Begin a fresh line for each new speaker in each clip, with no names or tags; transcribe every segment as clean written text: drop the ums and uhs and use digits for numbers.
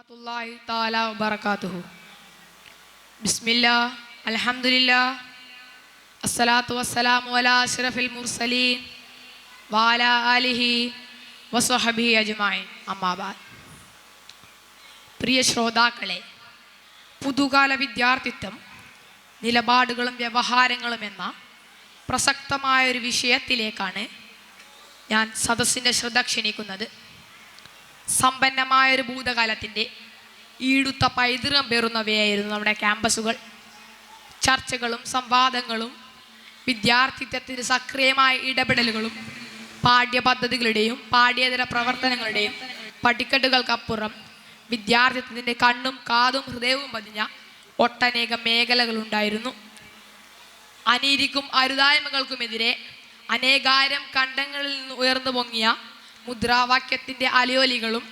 വറഹ്മത്തുള്ളാഹി തആല വബറകാതുഹു. ബിസ്മില്ലാഹ് അൽഹംദുലില്ലാഹ് അസ്സലാത്തു വസ്സലാമു അലാ അഷ്റഫിൽ മുർസലീൻ വഅലാ ആലിഹി വസ്വഹബിഹി അജ്മഈൻ. അമ്മാ ബഅദ്. പ്രിയ ശ്രോതാക്കളെ, പുതുകാല വിദ്യാർത്ഥിത്വം, നിലപാടുകളും വ്യവഹാരങ്ങളും എന്ന പ്രസക്തമായൊരു വിഷയത്തിലേക്കാണ് ഞാൻ സദസ്സിൻ്റെ ശ്രദ്ധ ക്ഷണിക്കുന്നത്. സമ്പന്നമായൊരു ഭൂതകാലത്തിൻ്റെ ഈടുത്ത പൈതൃകം പേറുന്നവയായിരുന്നു നമ്മുടെ ക്യാമ്പസുകൾ. ചർച്ചകളും സംവാദങ്ങളും വിദ്യാർത്ഥിത്വത്തിന് സക്രിയമായ ഇടപെടലുകളും പാഠ്യപദ്ധതികളുടെയും പാഠ്യേതര പ്രവർത്തനങ്ങളുടെയും പടിക്കെട്ടുകൾക്കപ്പുറം വിദ്യാർത്ഥിത്വത്തിൻ്റെ കണ്ണും കാതും ഹൃദയവും പതിഞ്ഞ ഒട്ടനേകം മേഖലകളുണ്ടായിരുന്നു. അനീതിക്കും അരുതായ്മകൾക്കുമെതിരെ അനേകായിരം കണ്ടങ്ങളിൽ നിന്ന് ഉയർന്നു പൊങ്ങിയ മുദ്രാവാക്യത്തിൻ്റെ അലയോലികളും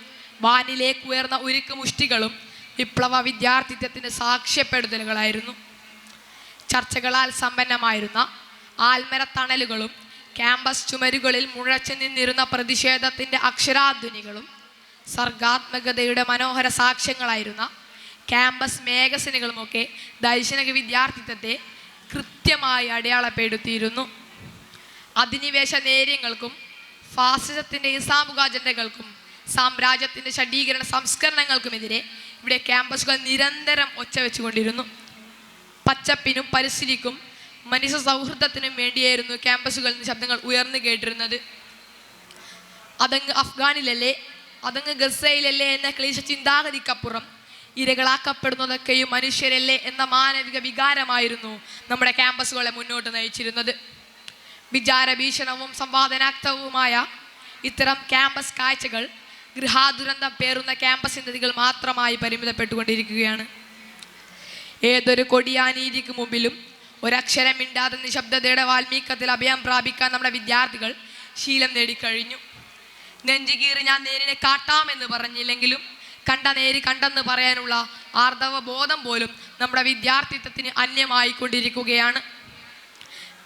വാനിലേക്ക് ഉയർന്ന ഉരുക്ക് മുഷ്ടികളും വിപ്ലവ വിദ്യാർത്ഥിത്വത്തിൻ്റെ സാക്ഷ്യപ്പെടുത്തലുകളായിരുന്നു. ചർച്ചകളാൽ സമ്പന്നമായിരുന്ന ആൽമരത്തണലുകളും ക്യാമ്പസ് ചുമരുകളിൽ മുഴച്ചു നിന്നിരുന്ന പ്രതിഷേധത്തിൻ്റെ അക്ഷരാധ്വനികളും സർഗാത്മകതയുടെ മനോഹര സാക്ഷ്യങ്ങളായിരുന്ന ക്യാമ്പസ് മാഗസിനുകളുമൊക്കെ ദൈക്ഷണിക വിദ്യാർത്ഥിത്വത്തെ കൃത്യമായി അടയാളപ്പെടുത്തിയിരുന്നു. അധിനിവേശ നേര്യങ്ങൾക്കും ഫാസിസത്തിൻ്റെ ഇസ്ലാമിക അജണ്ടകൾക്കും സാമ്രാജ്യത്തിൻ്റെ ഷഡീകരണ സംസ്കരണങ്ങൾക്കുമെതിരെ ഇവിടെ ക്യാമ്പസുകൾ നിരന്തരം ഒച്ചവെച്ചുകൊണ്ടിരുന്നു. പച്ചപ്പിനും പരിസ്ഥിതിക്കും മനുഷ്യ സൗഹൃദത്തിനും വേണ്ടിയായിരുന്നു ക്യാമ്പസുകളിൽ നിന്ന് ശബ്ദങ്ങൾ ഉയർന്നു കേട്ടിരുന്നത്. അതങ്ങ് അഫ്ഗാനിലല്ലേ, അതങ്ങ് ഗസയിലല്ലേ എന്ന ക്ലേശ ചിന്താഗതിക്കപ്പുറം ഇരകളാക്കപ്പെടുന്നതൊക്കെയും മനുഷ്യരല്ലേ എന്ന മാനവിക വികാരമായിരുന്നു നമ്മുടെ ക്യാമ്പസുകളെ മുന്നോട്ട് നയിച്ചിരുന്നത്. വിചാരഭീഷണവും സംവാദനാക്തവുമായ ഇത്തരം ക്യാമ്പസ് കാഴ്ചകൾ ഗൃഹാതുരന്തം പേറുന്ന ക്യാമ്പസ് ചിന്തകൾ മാത്രമായി പരിമിതപ്പെട്ടുകൊണ്ടിരിക്കുകയാണ്. ഏതൊരു കൊടിയാനീതിക്ക് മുമ്പിലും ഒരക്ഷരം മിണ്ടാതെ നിശബ്ദതയുടെ വാൽമീകത്തിൽ അഭയം പ്രാപിക്കാൻ നമ്മുടെ വിദ്യാർത്ഥികൾ ശീലം നേടിക്കഴിഞ്ഞു. നെഞ്ചുകീറി ഞാൻ നേരിനെ കാട്ടാമെന്ന് പറഞ്ഞില്ലെങ്കിലും കണ്ട നേരി കണ്ടെന്ന് പറയാനുള്ള ആർദവ ബോധം പോലും നമ്മുടെ വിദ്യാർത്ഥിത്വത്തിന് അന്യമായിക്കൊണ്ടിരിക്കുകയാണ്.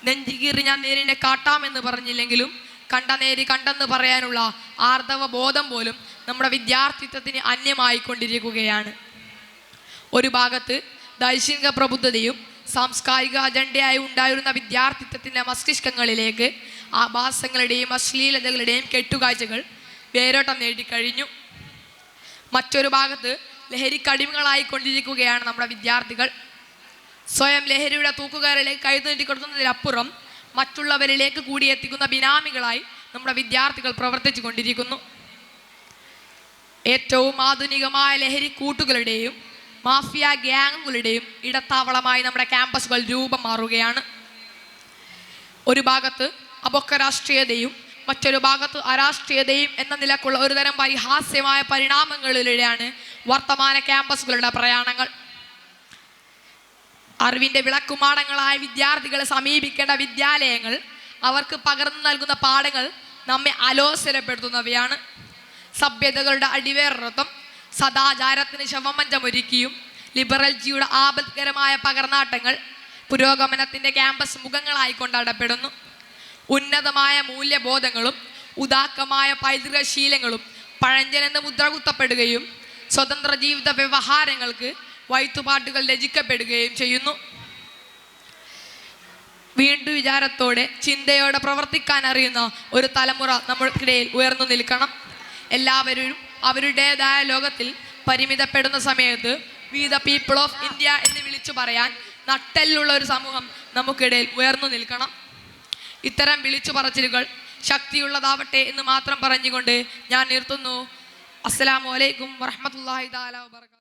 നെഞ്ചുകീറി ഞാൻ നേരിനെ കാട്ടാമെന്ന് പറഞ്ഞില്ലെങ്കിലും കണ്ട നേരി കണ്ടെന്ന് പറയാനുള്ള ആർദവ ബോധം പോലും നമ്മുടെ വിദ്യാർത്ഥിത്വത്തിന് അന്യമായിക്കൊണ്ടിരിക്കുകയാണ്. ഒരു ഭാഗത്ത് ദൈക്ഷണിക പ്രബുദ്ധതയും സാംസ്കാരിക അജണ്ടയായി ഉണ്ടായിരുന്ന വിദ്യാർത്ഥിത്വത്തിൻ്റെ മസ്തിഷ്കങ്ങളിലേക്ക് ആഭാസങ്ങളുടെയും അശ്ലീലതകളുടെയും കെട്ടുകാഴ്ചകൾ വേരോട്ടം നേടിക്കഴിഞ്ഞു. മറ്റൊരു ഭാഗത്ത് ലഹരിക്കടിമകളായിക്കൊണ്ടിരിക്കുകയാണ് നമ്മുടെ വിദ്യാർത്ഥികൾ. സ്വയം ലഹരിയുടെ തൂക്കുകയറിലേക്ക് കൈനീട്ടിക്കൊടുക്കുന്നതിനപ്പുറം മറ്റുള്ളവരിലേക്ക് കൂടി എത്തിക്കുന്ന ബിനാമികളായി നമ്മുടെ വിദ്യാർത്ഥികൾ പ്രവർത്തിച്ചു കൊണ്ടിരിക്കുന്നു. ഏറ്റവും ആധുനികമായ ലഹരി കൂട്ടുകളുടെയും മാഫിയ ഗ്യാങ്ങുകളുടെയും ഇടത്താവളമായി നമ്മുടെ ക്യാമ്പസുകൾ രൂപം മാറുകയാണ്. ഒരു ഭാഗത്ത് അപൊക്ക രാഷ്ട്രീയതയും മറ്റൊരു ഭാഗത്ത് അരാഷ്ട്രീയതയും എന്ന നിലക്കുള്ള ഒരുതരം പരിഹാസ്യമായ പരിണാമങ്ങളിലൂടെയാണ് വർത്തമാന ക്യാമ്പസുകളുടെ പ്രയാണങ്ങൾ. അറിവിൻ്റെ വിളക്കുമാടങ്ങളായ വിദ്യാർത്ഥികളെ സമീപിക്കേണ്ട വിദ്യാലയങ്ങൾ അവർക്ക് പകർന്നു നൽകുന്ന പാഠങ്ങൾ നമ്മെ അലോസരപ്പെടുത്തുന്നവയാണ്. സഭ്യതകളുടെ അടിവേറത്വം സദാചാരത്തിന് ശവമഞ്ചമൊരുക്കിയും ലിബറൽ ജിയുടെ ആപത്കരമായ പകർനാട്ടങ്ങൾ പുരോഗമനത്തിൻ്റെ ക്യാമ്പസ് മുഖങ്ങളായി കൊണ്ടാടപ്പെടുന്നു. ഉന്നതമായ മൂല്യബോധങ്ങളും ഉദാത്തമായ പൈതൃകശീലങ്ങളും പഴഞ്ചനെന്ന് മുദ്രകുത്തപ്പെടുകയും സ്വതന്ത്ര ജീവിത വ്യവഹാരങ്ങൾക്ക് വൈത്തുപാട്ടുകൾ രചിക്കപ്പെടുകയും ചെയ്യുന്നു. വീണ്ടും വിചാരത്തോടെ ചിന്തയോടെ പ്രവർത്തിക്കാൻ അറിയുന്ന ഒരു തലമുറ നമ്മൾക്കിടയിൽ ഉയർന്നു നിൽക്കണം. എല്ലാവരും അവരുടേതായ ലോകത്തിൽ പരിമിതപ്പെടുന്ന സമയത്ത് we the people of India എന്ന് വിളിച്ചു പറയാൻ നട്ടെല്ലുള്ള ഒരു സമൂഹം നമുക്കിടയിൽ ഉയർന്നു നിൽക്കണം. ഇത്തരം വിളിച്ചു പറച്ചിലുകൾ ശക്തിയുള്ളതാവട്ടെ എന്ന് മാത്രം പറഞ്ഞുകൊണ്ട് ഞാൻ നിർത്തുന്നു. അസ്സലാമു അലൈക്കും വറഹ്മത്തുള്ളാഹി തആല വബറകാതുഹു.